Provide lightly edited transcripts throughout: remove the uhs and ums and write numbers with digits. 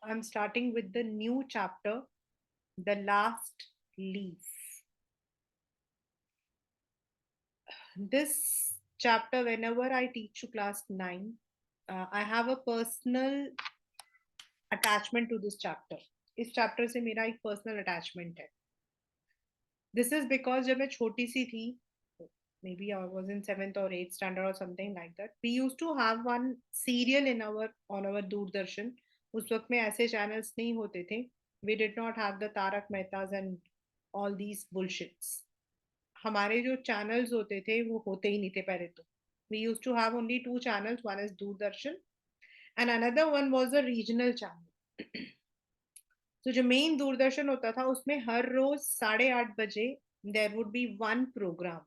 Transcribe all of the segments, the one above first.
I'm starting with the new chapter, The Last Leaf. This chapter, whenever I teach to class 9, I have a personal attachment to this chapter. इस chapter से मेरा एक personal attachment है. This is because जब मैं छोटी सी थी, maybe I was in 7th or 8th standard or something like that, we used to have one serial in our on our Doordarshan. उस वक्त में ऐसे channels नहीं होते थे. We did not have the Tarak Mehtas and all these bullshits. हमारे जो channels होते थे वो होते ही नहीं थे पहले तो. We used to have only two channels. One is Doordarshan and another one was a regional channel. तो जो मेन दूरदर्शन होता था उसमें हर रोज 8:30 बजे there would be one program.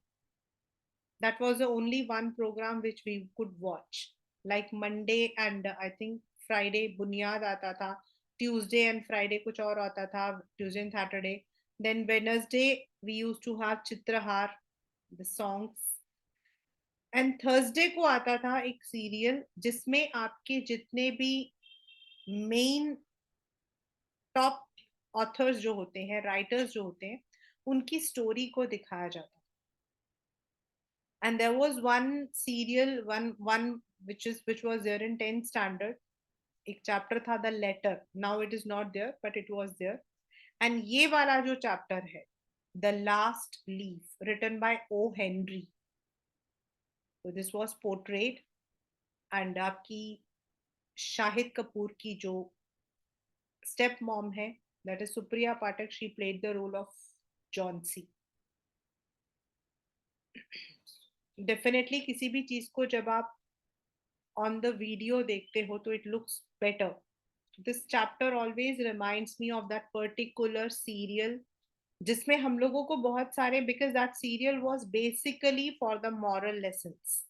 That was the only one program which we could watch. Like Monday and I think Friday बुनियाद आता था. Tuesday and Friday कुछ और आता था. Tuesday and Saturday. Then Wednesday we used to have Chitrahaar, the songs. And Thursday को आता था एक सीरियल जिसमें आपके जितने भी मेन टॉप ऑथर्स जो होते हैं, राइटर्स जो होते हैं, उनकी स्टोरी को दिखाया जाता. And there was one serial, one which was there in 10th standard. एक chapter था The Letter. Now it is not there, but it was there. And ये वाला जो chapter है, The Last Leaf, written by O. Henry. So this was portrayed, and आपकी शाहिद कपूर की जो step mom है, that is Supriya Patak, she played the role of Jhansi. Definitely किसी भी चीज को जब आप on the video देखते हो तो it looks better. This chapter always reminds me of that particular serial जिसमें हम लोगों को बहुत सारे, because that serial was basically for the moral lessons,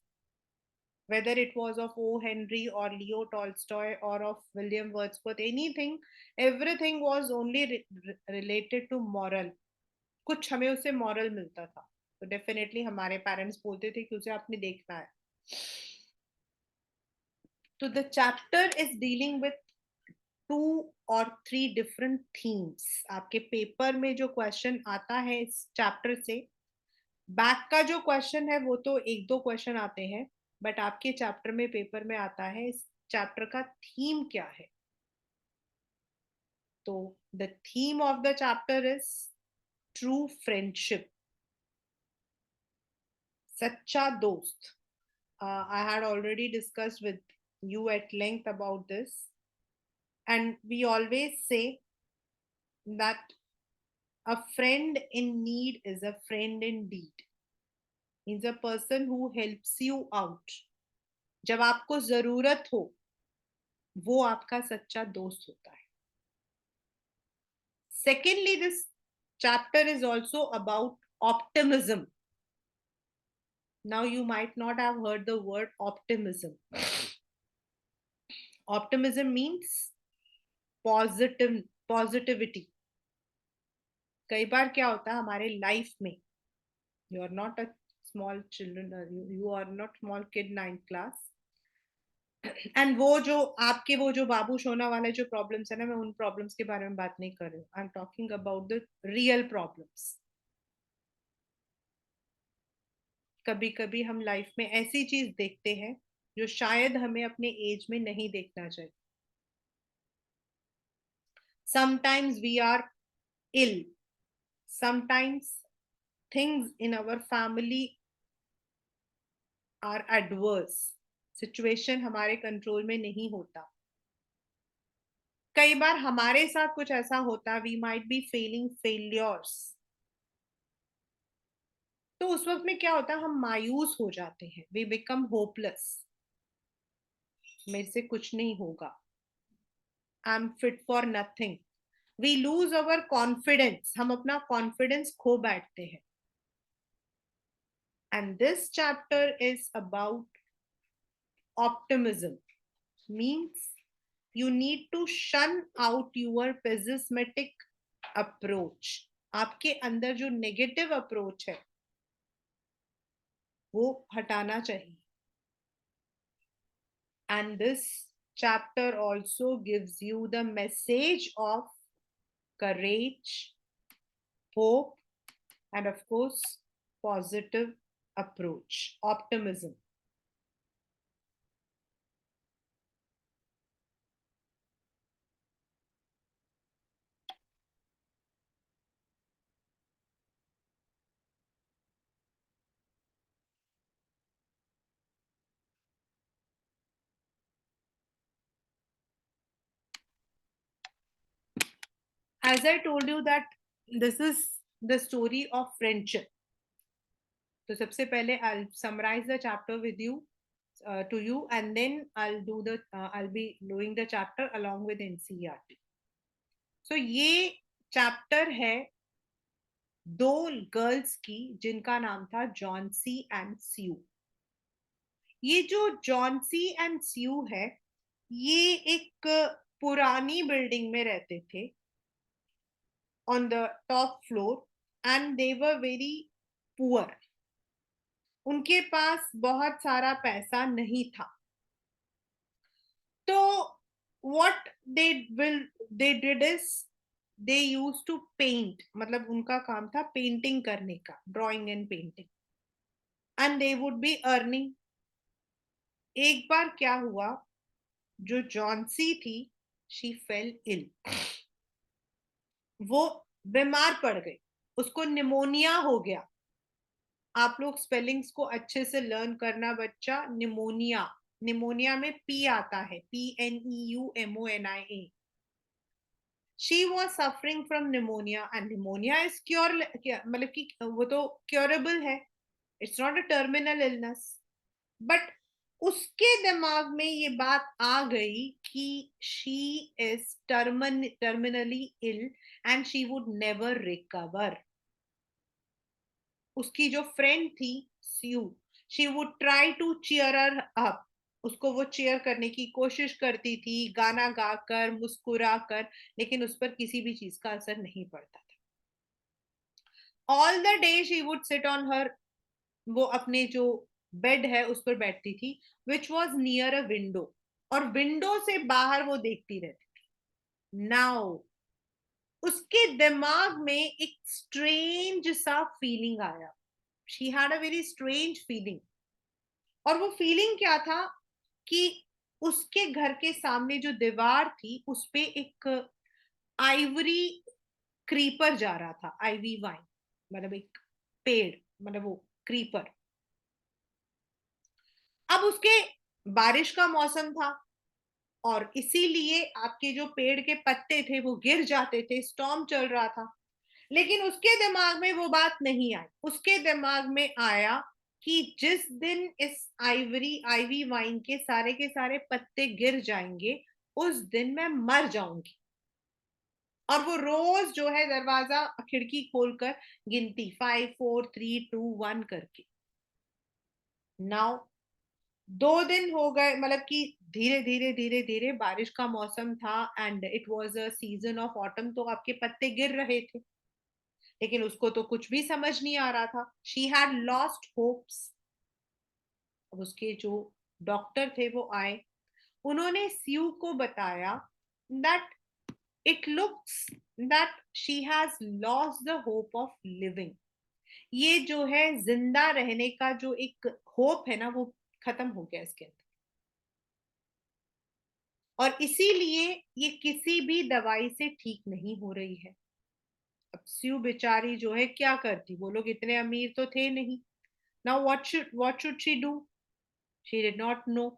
whether it was of O. Henry or Leo Tolstoy or of William Wordsworth, anything, everything was only related to moral. कुछ हमें उससे moral मिलता था. तो definitely हमारे parents बोलते थे कि उसे आपने देखना है. So the chapter is dealing with 2 or 3 different themes. आपके पेपर में जो क्वेश्चन आता है इस चैप्टर से, बैक का जो क्वेश्चन है वो तो एक दो क्वेश्चन आते हैं, बट आपके चैप्टर में पेपर में आता है इस चैप्टर का थीम क्या है. तो the theme of the chapter is true friendship, सच्चा दोस्त. I had already discussed with you at length about this, and we always say that a friend in need is a friend indeed. Means a person who helps you out. जब आपको जरूरत हो वो आपका सच्चा दोस्त होता है. Secondly, this chapter is also about optimism. Now you might not have heard the word optimism. Optimism means positivity. कई बार क्या होता है हमारे लाइफ में, you are not a small children, you are not small kid 9th class, and वो जो आपके वो जो बाबू सोना वाले जो प्रॉब्लम्स है ना, मैं उन प्रॉब्लम्स के बारे में बात नहीं कर रही हूँ. I am talking about the real problems. कभी कभी हम लाइफ में ऐसी चीज देखते हैं जो शायद हमें अपने एज में नहीं देखना चाहिए. Sometimes we are ill, sometimes things in our family are adverse, situation हमारे कंट्रोल में नहीं होता. कई बार हमारे साथ कुछ ऐसा होता, we might be feeling failures. तो उस वक्त में क्या होता है, हम मायूस हो जाते हैं. We become hopeless. मेरे से कुछ नहीं होगा. I am fit for nothing. We lose our confidence. हम अपना कॉन्फिडेंस खो बैठते हैं. And this chapter is about optimism. Means you need to shun out your pessimistic approach. आपके अंदर जो नेगेटिव अप्रोच है वो हटाना चाहिए. And this chapter also gives you the message of courage, hope, and of course, positive approach, optimism. As I told you that this is the story of friendship. तो सबसे पहले I'll summarize the chapter with you to you, and then I'll be doing the chapter along with NCERT. So ये chapter है दो girls की जिनका नाम था जॉन्सी एंड स्यू. ये जो जॉन्सी एंड स्यू है, ये एक पुरानी बिल्डिंग में रहते थे on the top floor, and they were very poor. उनके पास बहुत सारा पैसा नहीं था. तो what they did is they used to paint. मतलब उनका काम था पेंटिंग करने का, drawing and painting, and they would be earning. एक बार क्या हुआ, जो जॉन्सी थी, शी फेल इल. वो बीमार पड़ गई, उसको निमोनिया हो गया. आप लोग स्पेलिंग्स को अच्छे से लर्न करना बच्चा. निमोनिया, निमोनिया में पी आता है, PNEUMONIA. She was suffering from pneumonia, and pneumonia is cure, मतलब कि वो तो क्योरेबल है. It's not a terminal illness. But उसके दिमाग में ये बात आ गई कि she is terminally ill and she would never recover. उसकी जो फ्रेंड थी Sue, she would try to cheer her up. उसको वो चीयर करने की कोशिश करती थी, गाना गाकर, मुस्कुरा कर, लेकिन उस पर किसी भी चीज का असर नहीं पड़ता था. All the day she would sit on her, वो अपने जो बेड है उस पर बैठती थी, which was near a window, और विंडो से बाहर वो देखती रहती थी. नाउ उसके दिमाग में एक स्ट्रेंज सा फीलिंग आया. She had a very strange feeling. और वो फीलिंग क्या था कि उसके घर के सामने जो दीवार थी उस पे एक आइवरी क्रीपर जा रहा था. आईवी वाइन मतलब एक पेड़, मतलब वो क्रीपर. अब उसके बारिश का मौसम था, और इसीलिए आपके जो पेड़ के पत्ते थे वो गिर जाते थे, स्टॉर्म चल रहा था. लेकिन उसके दिमाग में वो बात नहीं आई. उसके दिमाग में आया कि जिस दिन इस आईवी वाइन के सारे पत्ते गिर जाएंगे, उस दिन मैं मर जाऊंगी. और वो रोज जो है दरवाजा खिड़की खोलकर गिनती, 5 4 3 2 1 करके. नाउ 2 दिन हो गए, मतलब कि धीरे धीरे धीरे धीरे बारिश का मौसम था, and it was a season of autumn, तो आपके पत्ते गिर रहे थे. लेकिन उसको तो कुछ भी समझ नहीं आ रहा था. She had lost hopes. अब उसके जो डॉक्टर थे वो आए. उन्होंने स्यू को बताया that it looks that she has lost the hope of living. ये जो है जिंदा रहने का जो एक होप है ना, वो खत्म हो गया इसके अंदर. और इसीलिए ये किसी भी दवाई से ठीक नहीं हो रही है. अब स्यू बेचारी जो है क्या करती, वो लोग इतने अमीर तो थे नहीं. Now what should she do? She did not know.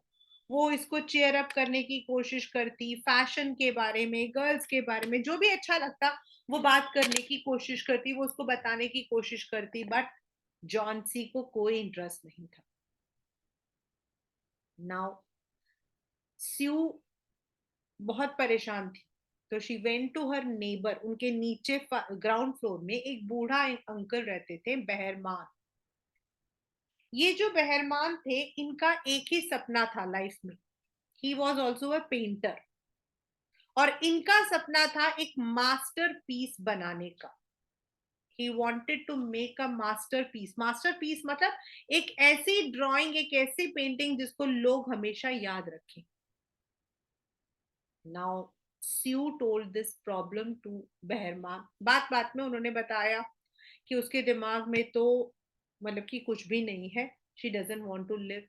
वो इसको चेयर अप करने की कोशिश करती, फैशन के बारे में, गर्ल्स के बारे में, जो भी अच्छा लगता वो बात करने की कोशिश करती, वो उसको बताने की कोशिश करती. बट जॉन्सी को कोई इंटरेस्ट नहीं था. नाउ स्यू बहुत परेशान थी. तो she went to her neighbour. उनके नीचे ग्राउंड फ्लोर में एक बूढ़ा अंकल रहते थे, बहरमान. ये जो बहरमान थे, इनका एक ही सपना था लाइफ में. He was also a painter. और इनका सपना था एक मास्टरपीस बनाने का. ही wanted to make a masterpiece. Masterpiece मतलब एक ऐसी ड्राइंग, एक ऐसी पेंटिंग जिसको लोग हमेशा याद रखें. Now Sue told this problem to Behrman. बात बात में उन्होंने बताया कि उसके दिमाग में तो मतलब कि कुछ भी नहीं है, she doesn't want to live.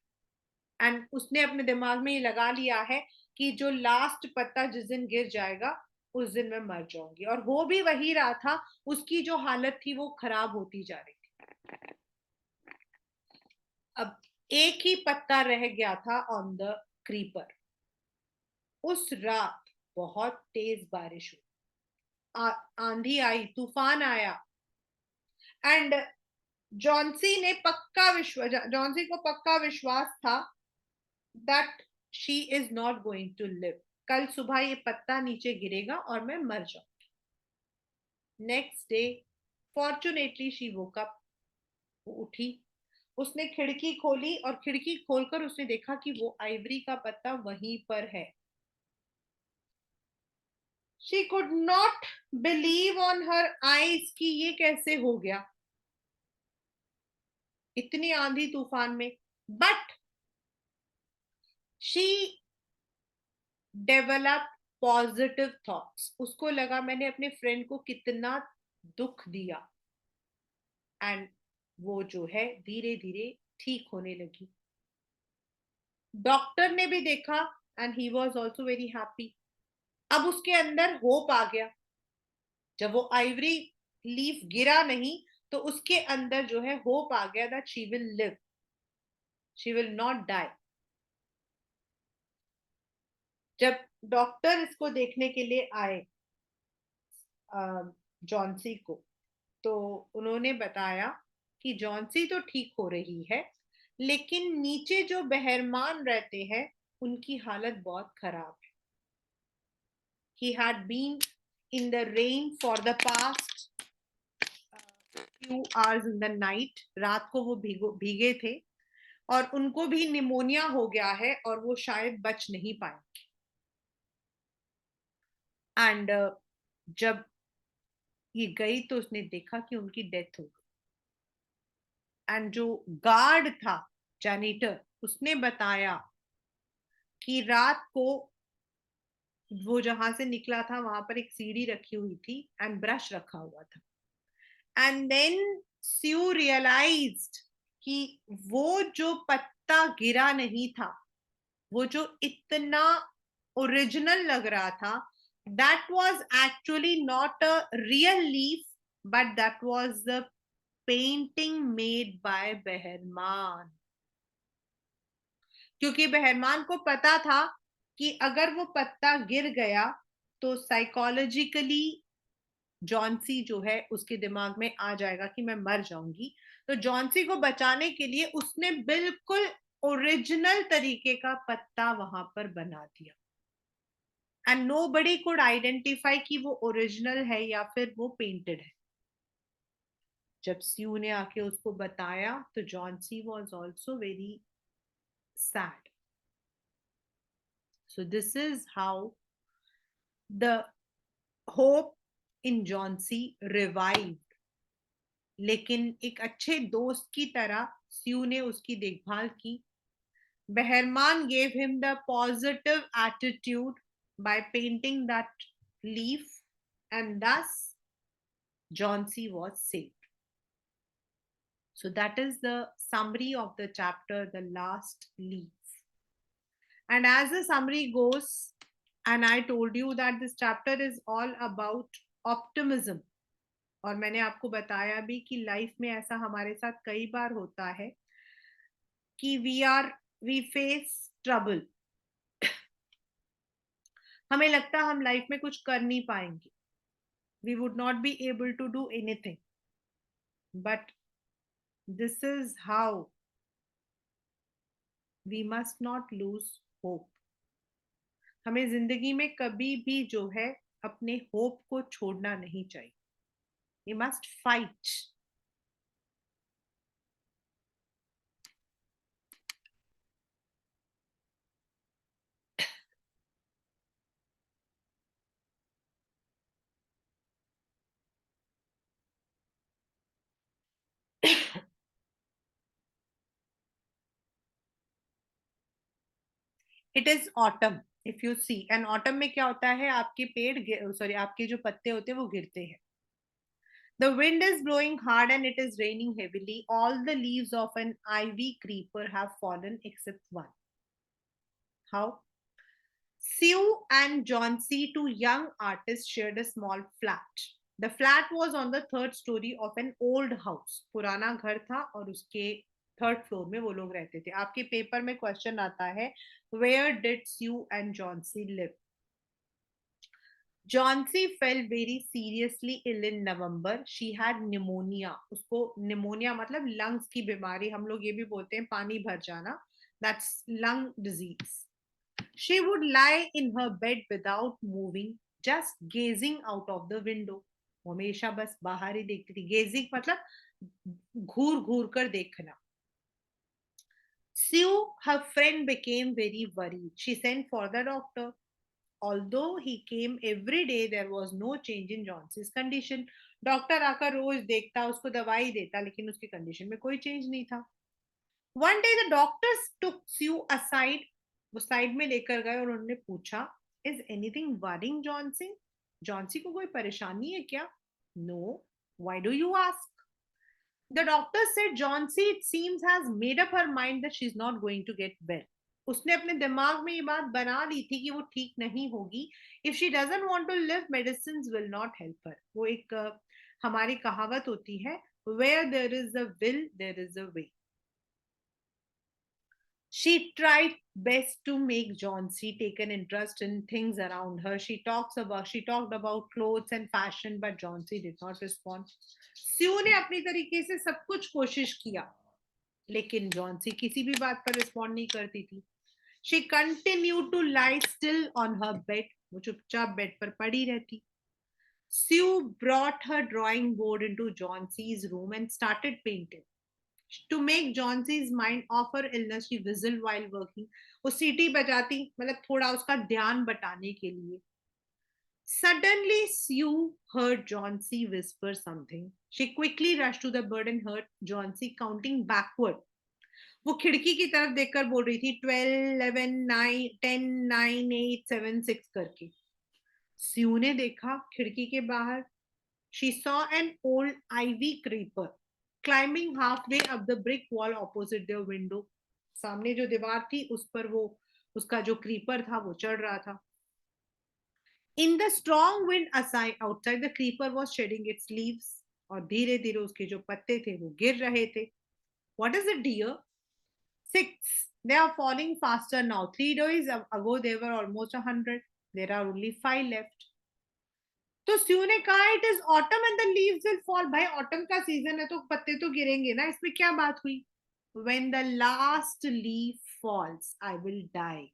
And उसने अपने दिमाग में ये लगा लिया है कि जो लास्ट पत्ता जिस दिन गिर जाएगा उस दिन मैं मर जाऊंगी. और हो भी वही रहा था. उसकी जो हालत थी वो खराब होती जा रही थी. अब एक ही पत्ता रह गया था ऑन द क्रीपर. उस रात बहुत तेज बारिश हुई, आंधी आई, तूफान आया. एंड जॉन्सी को पक्का विश्वास था that she is not going to live. कल सुबह ये पत्ता नीचे गिरेगा और मैं मर जाऊंगी. Next day fortunately she woke up. वो उठी, उसने खिड़की खोली और खिड़की खोलकर उसने देखा कि वो आइवरी का पत्ता वहीं पर है. She could not believe on her eyes कि ये कैसे हो गया इतनी आंधी तूफान में. But she develop positive thoughts. उसको लगा मैंने अपने फ्रेंड को कितना दुख दिया. एंड वो जो है धीरे धीरे ठीक होने लगी. डॉक्टर ने भी देखा and he was also very happy. अब उसके अंदर होप आ गया. जब वो आइवरी लीफ गिरा नहीं तो उसके अंदर जो है होप आ गया that she will live, she will not die. जब डॉक्टर इसको देखने के लिए आए जॉन्सी को, तो उन्होंने बताया कि जॉन्सी तो ठीक हो रही है लेकिन नीचे जो बहरमान रहते हैं उनकी हालत बहुत खराब है. he had been in the rain for the past few hours in the night. रात को वो भीगे थे और उनको भी निमोनिया हो गया है और वो शायद बच नहीं पाए. एंड जब ये गई तो उसने देखा कि उनकी डेथ हो गई. एंड जो गार्ड था, जैनिटर, उसने बताया कि रात को वो जहां से निकला था वहां पर एक सीढ़ी रखी हुई थी एंड ब्रश रखा हुआ था. एंड देन स्यू रियलाइज्ड कि वो जो पत्ता गिरा नहीं था, वो जो इतना ओरिजिनल लग रहा था, that was actually not a real leaf but that was the painting made by Behrman. क्योंकि बहरमान को पता था कि अगर वो पत्ता गिर गया तो साइकोलॉजिकली जॉन्सी जो है उसके दिमाग में आ जाएगा कि मैं मर जाऊंगी. तो जॉन्सी को बचाने के लिए उसने बिल्कुल ओरिजिनल तरीके का पत्ता वहां पर बना दिया. एंड नोबडी कुड आइडेंटिफाई कि वो ओरिजिनल है या फिर वो पेंटेड है. जब स्यू ने आके उसको बताया तो Johnsy was also very sad. So this is how the hope in Jauncey revived. लेकिन एक अच्छे दोस्त की तरह स्यू ने उसकी देखभाल की. बहरमान gave him the positive attitude by painting that leaf and thus Jauncey was saved. So that is the summary of the chapter, The Last Leaf. And as the summary goes, and I told you that this chapter is all about optimism. और मैंने आपको बताया भी कि life में ऐसा हमारे साथ कई बार होता है कि वी फेस ट्रबल. हमें लगता है हम लाइफ में कुछ कर नहीं पाएंगे, we would not be able to do anything. But this is how we must not lose hope. हमें जिंदगी में कभी भी जो है अपने होप को छोड़ना नहीं चाहिए. We must fight. It is autumn. If you see, and autumn में क्या होता है, आपके पेड़ सॉरी आपके जो पत्ते होते हैं वो गिरते हैं. The wind is blowing hard and it is raining heavily. All the leaves of an ivy creeper have fallen except one. How? Sue and John C., two young artists, shared a small flat. The flat was on the third story of an old house. पुराना घर था और उसके third floor में वो लोग रहते थे. आपके पेपर में क्वेश्चन आता है, where did Sue and John C. live? Johnsy fell very seriously ill in November. She had pneumonia. उसको pneumonia मतलब lungs की बीमारी, हम लोग ये भी बोलते हैं पानी भर जाना. That's lung disease. She would lie in her bed without moving, just gazing out of the window. वो हमेशा बस बाहर ही देखती थी. Gazing मतलब घूर घूर कर देखना. Sue, her friend, became very worried. She sent for the doctor. Although he came every day, there was no change in Johnson's condition. Doctor आकर रोज देखता, उसको दवाई देता, लेकिन उसकी कंडीशन में कोई चेंज नहीं था. One day the doctors took Sue aside. वो साइड में लेकर गए और उन्होंने पूछा, Is anything worrying Johnson? Johnsy को कोई परेशानी है क्या? No. Why do you ask? The doctor said Johnsy, it seems, has made up her mind that she's not going to get well. उसने अपने दिमाग में ये बात बना ली थी कि वो ठीक नहीं होगी. If she doesn't want to live, medicines will not help her. वो एक हमारी कहावत होती है, where there is a will, there is a way. She tried best to make Johnsy take an interest in things around her. She talked about clothes and fashion, but Johnsy did not respond. Sue ने अपनी तरीके से सब कुछ कोशिश किया, लेकिन Johnsy किसी भी बात पर रिस्पॉन्ड नहीं करती थी. She continued to lie still on her bed. वो चुपचाप बेड पर पड़ी रहती. Sue brought her drawing board into Johnson's room and started painting. To make Johnson's mind off her illness, she whistled while working. वो सीटी बजाती, मतलब थोड़ा उसका ध्यान बटाने के लिए. Suddenly, Sue heard Johnsy whisper something. She quickly rushed to the bed and heard Johnsy counting backward. वो खिड़की की तरफ देखकर बोल रही थी 12, 11, 9, 10, 9, 8, 7, 6 करके. स्यू ने देखा खिड़की के बाहर. She saw an old ivy creeper climbing halfway up the brick wall opposite their window. सामने जो दीवार थी उस पर वो उसका जो क्रीपर था वो चढ़ रहा था. In the strong wind outside, the creeper was shedding its leaves. और धीरे धीरे उसके जो पत्ते थे वो गिर रहे थे. What is it, dear? 6. They are falling faster now. 3 days ago, they were almost 100. There are only 5 left. तो स्यू ने कहा, it is autumn and the leaves will fall. भाई ऑटम का सीजन है तो पत्ते तो गिरेंगे ना, इसमें क्या बात हुई. When the last leaf falls, I will die,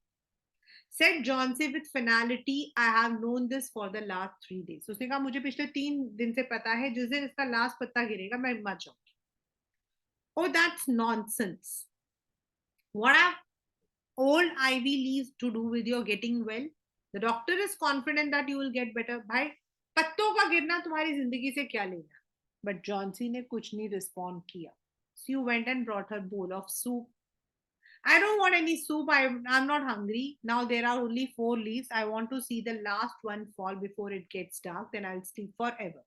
said Johnsy with finality. I have known this for the last 3 days. उसने कहा मुझे पिछले 3 दिन से पता है, जिस दिन इसका लास्ट पत्ता गिरेगा मैं मर जाऊंगी. Oh, that's nonsense. What have old ivy leaves to do with your getting well? The doctor is confident that you will get better. भाई पत्तों का गिरना तुम्हारी जिंदगी से क्या लेना. But Johnsy ने कुछ नहीं रिस्पॉन्ड किया. Sue went and brought her bowl of soup. I don't want any soup. I'm not hungry. Now there are only 4 leaves. I want to see the last one fall before it gets dark. Then I'll sleep forever.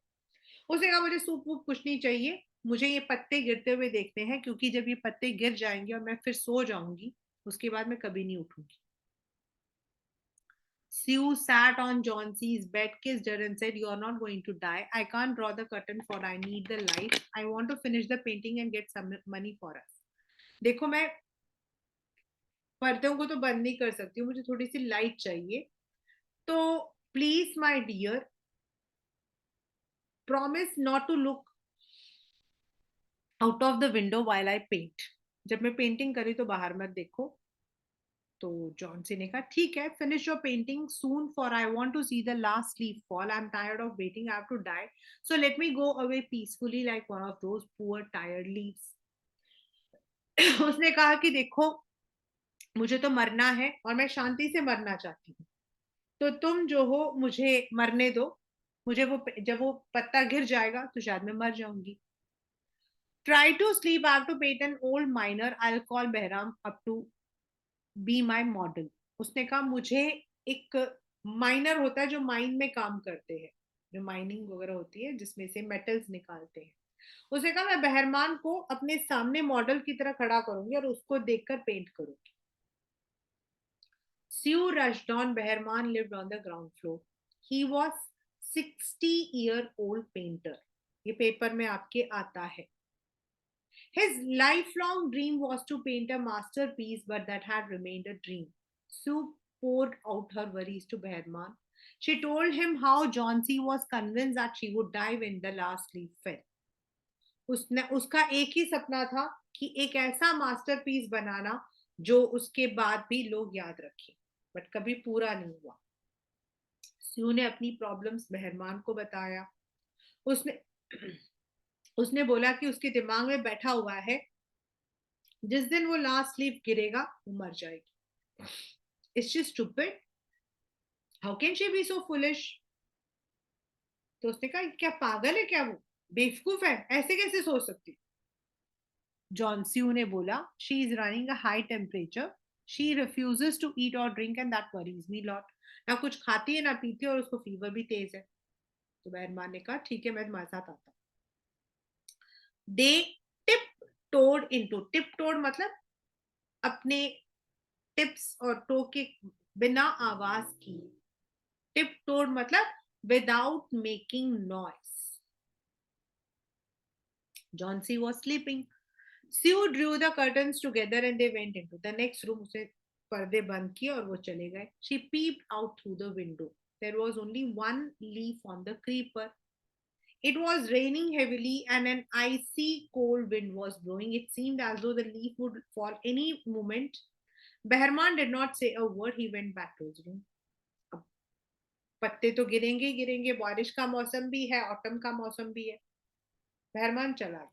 उसने कहा मुझे soup whoop कुछ नहीं चाहिए. मुझे ये पत्ते गिरते हुए देखते हैं, क्योंकि जब ये पत्ते गिर जाएंगे और मैं फिर सो जाऊंगी, उसके बाद मैं कभी नहीं उठूंगी. Sue sat on Johnson's bed, kissed her, and said, "You are not going to die. I can't draw the curtain, for I need the light. I want to finish the painting and get some money for us." देखो मैं पर्दों को तो बंद नहीं कर सकती हूँ, मुझे थोड़ी सी लाइट चाहिए. तो please my dear, promise not to look out of the window while I paint. जब मैं पेंटिंग करी तो बाहर मत देखो. तो जॉन्सी ने कहा ठीक है, finish your painting soon, for I want to see the last leaf fall. I am tired of waiting. I have to die, so let me go away peacefully like one of those poor tired leaves. उसने कहा कि देखो मुझे तो मरना है और मैं शांति से मरना चाहती हूँ, तो तुम जो हो मुझे मरने दो. मुझे वो जब वो पत्ता गिर जाएगा तो शायद मैं मर जाऊंगी. Try to sleep. I have to paint an old miner. I will call Behrman up to be my model. उसने कहा मुझे एक माइनर होता है जो माइन में काम करते हैं, जो माइनिंग वगैरह होती है जिसमें से मेटल्स निकालते हैं। उसने कहा मैं बहरमान को अपने सामने मॉडल की तरह खड़ा करूंगी और उसको देखकर पेंट करूंगी। Sue rushed on. Behrman lived on the ground floor. He was 60-year-old painter. ये पेपर में आपके आता है. His lifelong dream was to paint a masterpiece, but that had remained a dream. Sue poured out her worries to Behrman. She told him how Johnsy was convinced that she would die when the last leaf fell. उसने उसका एक ही सपना था कि एक ऐसा masterpiece बनाना जो उसके बाद भी लोग याद रखें, बट कभी पूरा नहीं हुआ। स्यू ने अपनी प्रॉब्लम्स मेहरमान को बताया। उसने उसने बोला कि उसके दिमाग में बैठा हुआ है जिस दिन वो लास्ट लीफ गिरेगा वो मर जाएगी। It's she stupid, how can she be so foolish. तो उसने कहा क्या पागल है क्या, वो बेवकूफ है, ऐसे कैसे सोच सकती। जॉन स्यू ने बोला she is running a high temperature, she refuses to eat और drink and that worries me lot. ना कुछ खाती है ना पीती है और उसको फीवर भी तेज है। तो बहरमान ने कहा ठीक है मैं तुम्हारे साथ आता हूँ। They tiptoed into, tiptoed मतलब अपने टिप्स और टो के बिना आवाज की, टिप टोड मतलब without making noise. Johnsy was sleeping. Sue drew the curtains together and they went into the next room. उसे पर्दे बंद किए और वो चले गए। She peeped out through the window. There was only one leaf on the creeper. It was raining heavily and an icy cold wind was blowing. It seemed as though the leaf would fall any moment. Behrman did not say a word. He went back to his room. अब पत्ते तो गिरेंगे ही गिरेंगे, बारिश का मौसम भी है, ऑटम का मौसम भी है। बहरमान चला गया।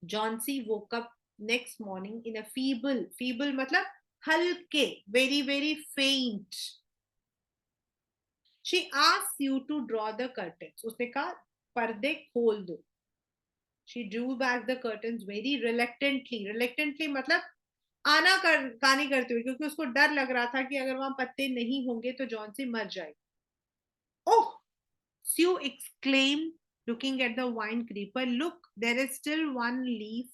Johnsy woke up next morning in a feeble मतलब हल्के, very very faint. She asked you to draw the curtains. उसने कहा पर्दे खोल दो। She drew back the curtains very reluctantly. Reluctantly मतलब आना कर कानी करते हुए, क्योंकि उसको डर लग रहा था कि अगर वहां पत्ते नहीं होंगे तो जॉन्सी मर जाएगी। Oh, Sue exclaimed, looking at the wine creeper. Look, there is still one leaf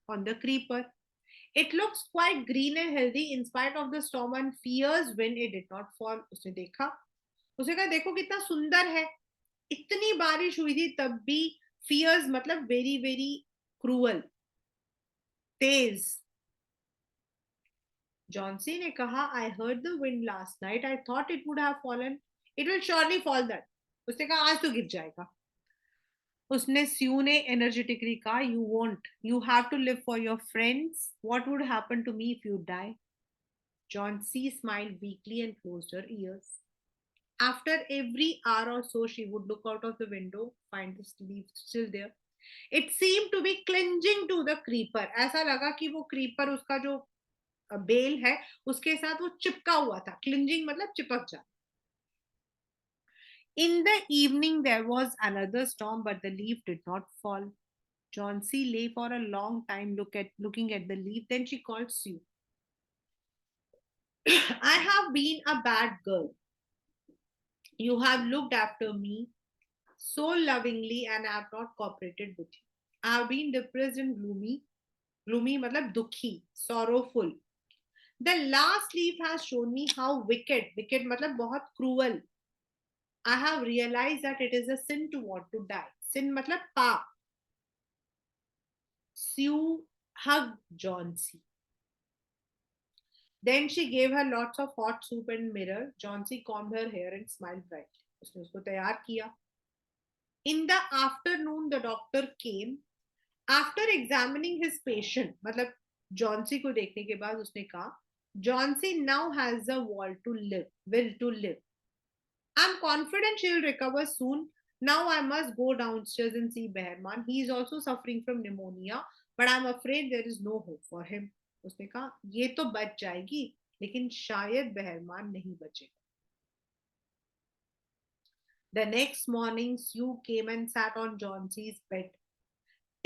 on the creeper. It looks quite green and healthy in spite of the storm and fierce wind. It did not fall. उसने देखा, उसने कहा देखो कितना सुंदर है, इतनी बारिश हुई थी तब भी फियर्स मतलब वेरी वेरी क्रूअल, तेज। जॉन्सी ने कहा I heard the wind last night, I thought it would have fallen, it will surely fall that. उसने कहा आज तो गिर जाएगा। उसने स्यू ने एनर्जेटिकली कहा you won't, you have to live for your friends, what would happen to me if you die. Johnsy smiled weakly and closed her ears. After every hour or so, she would look out of the window, find the leaf still there. It seemed to be clinging to the creeper. ऐसा लगा कि वो creeper उसका जो bell है उसके साथ वो चिपका हुआ था। Clinging मतलब चिपक जा। In the evening, there was another storm, but the leaf did not fall. Johnsy lay for a long time looking at the leaf. Then she called Sue. I have been a bad girl. You have looked after me so lovingly and I have not cooperated with you. I have been depressed and gloomy. Gloomy matlab dukhi, sorrowful. The last leaf has shown me how wicked, wicked matlab bahut cruel. I have realized that it is a sin to want to die. Sin matlab paap. Sue hugged Johnsy. Then she gave her lots of hot soup and mirror. Johnsy combed her hair and smiled brightly. उसने उसको तैयार किया. In the afternoon, the doctor came. After examining his patient, मतलब Johnsy को देखने के बाद उसने कहा Johnsy now has a will to live. I'm confident she'll recover soon. Now I must go downstairs and see Behrman. He is also suffering from pneumonia, but I'm afraid there is no hope for him. उसने कहा ये तो बच जाएगी लेकिन शायद बहरमान नहीं बचेगा। The next morning, Sue came and sat on Johnsy's bed.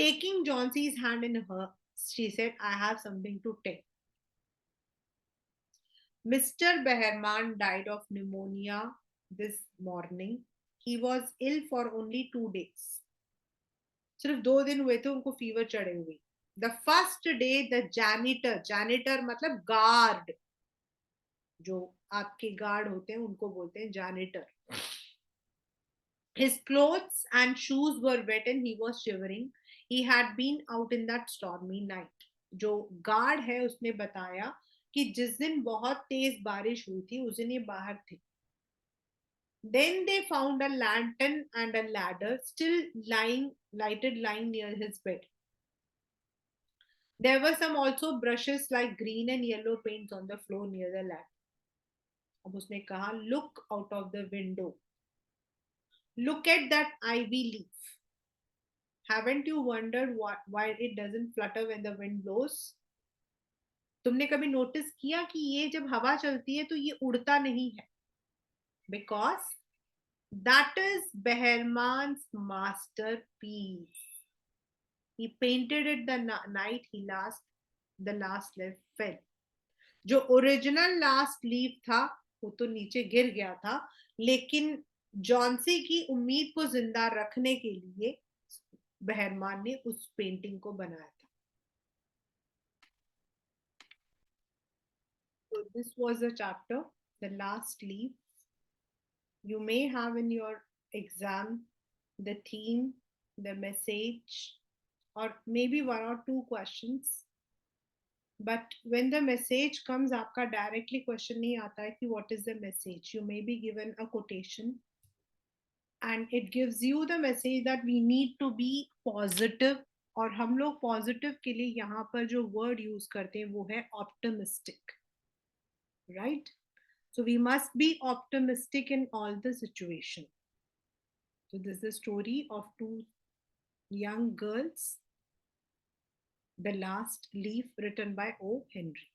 Taking Johnsy's hand in her, she said, I have something to tell. Mr. Behrman died of pneumonia this morning. He was ill for only 2 days. सिर्फ 2 दिन हुए थे उनको fever चढ़े हुए. The first day the janitor, janitor मतलब guard, जो आपके गार्ड होते हैं उनको बोलते हैं janitor. His clothes and shoes were wet and he was shivering. He had been out in that stormy night. जो गार्ड है उसने बताया कि जिस दिन बहुत तेज बारिश हुई थी उस दिन ये बाहर थे. Then they found a lantern and a ladder still lying near his bed. There were some also brushes like green and yellow paints on the floor near the ladder. अब उसने कहा, look out of the window. Look at that ivy leaf. Haven't you wondered why it doesn't flutter when the wind blows? तुमने कभी notice किया कि ये जब हवा चलती है तो ये उड़ता नहीं है? Because that is Behrman's masterpiece. He painted it the night the last leaf fell. जो ओरिजिनल लास्ट लीफ था वो तो नीचे गिर गया था, लेकिन जॉन्सी की उम्मीद को जिंदा रखने के लिए बेहरमान ने उस पेंटिंग को बनाया था. So this was a chapter, the last leaf. You may have in your exam the theme, the message, or maybe 1 or 2 questions. But when the message comes, आपका directly question नहीं आता है कि what is the message. You may be given a quotation and it gives you the message that we need to be positive. और हम लोग positive के लिए यहाँ पर जो word use करते हैं वो है optimistic, right? So we must be optimistic in all the situation. So this is the story of 2 young girls, The Last Leaf, written by O. Henry.